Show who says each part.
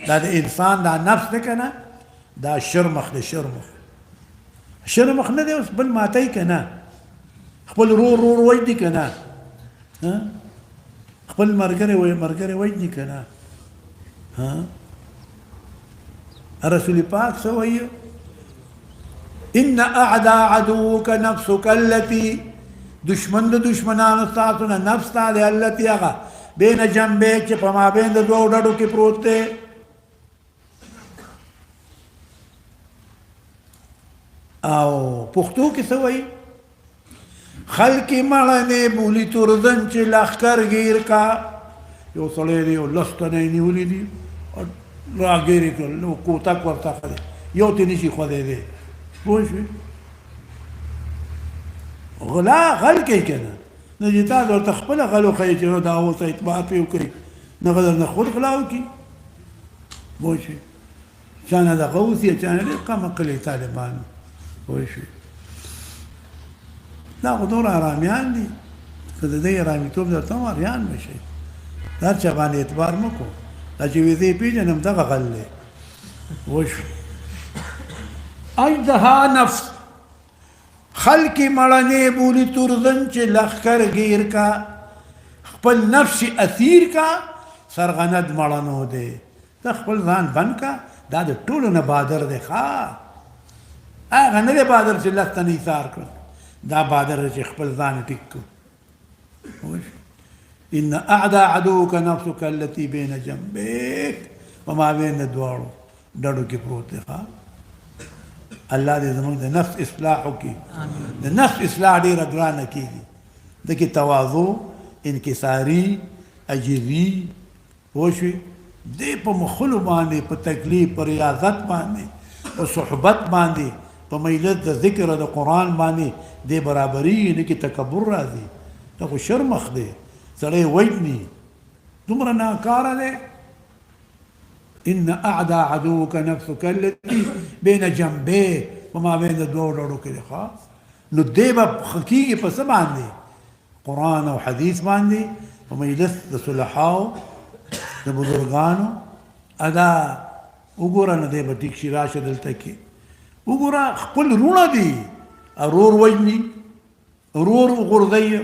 Speaker 1: دا د انسان دا نفس دی که نه دا شرمخ دی شرمخ نه دی اوس بل ماتی که نه خپل رور وجدي که نه خپل مرګري وجدي که نه رسول پاک څه وایي ان اعداء عدوك نفسك التي دشمن د دشمنانو ستاسو نه نفس تا دی التي هغه بین جنبیک چې په مابین د دوو ډډو کې پروت دی او پښتو کې څه وایي خلقی مړنې بولی تورزن چې لښکر ګیر کا یو سړی دی یو لس تنه یې نیولي دي راګیر یې کړل نو کوتک ورته ښه دی یو ترې نشي ښودی دی پوه شوې غل کوي که نه نه چې تا ورته خپله غل وښیي چې دا اوس اعتبار پرې وکړي نه به درنه خود غلا وکړي پوه شوې چا نه دغه اوسي چا نه ډېر کم عقل طالبان پوه شوې دا خو دور ارامیان دي که د دې ارامیتوب درته هم اریان به شئ هر چا باندې اعتبار مه کوو دا چې ویدې پېژنم دغه غل دی پوه شوې اجدها نفس خلقی مړنې بولی تورزن چې لښکر ګیر کا خپل نفس اسیر کا سرغند مړنو دی ته خپل ځان بند کا دا د ټولو نه بادر دی ښه هغه نه دی بادر چې لس تنه ایثار کړل دا بادر چې خپل ځان ټیک کړو ان اعداء عدوك نفسك التي بين جنبيك وما بين دواړو ډډو کې پروت دی ښه الله دې زموږ د نفس اصلاح وکړي د نفس اصلاح ډېره ګرانه کېږي دکې تواضع انکساري عجزي پوه شوې دې په مخلو باندې په تکلیف په ریاضت باندې په صحبت باندې په میلت د ذکر او د قرآن باندې دې برابري نه کې تکبر راځي دا خو شرمخ دی سړی وجني دومره ناکاره دی ان اعداء عدوك نفسك التي بين جنبيه وما بين دوو ډډو کې دی ښه نو دې به ښه کېږي په څه باندې قرآن او حدیث باندې په مجلس د صلحاو د بزرګانو ادا وګوره نه دی به ټیک شي راشه دلته کې وګوره خپل وروڼه دي ورور وجني ورور وغورځوي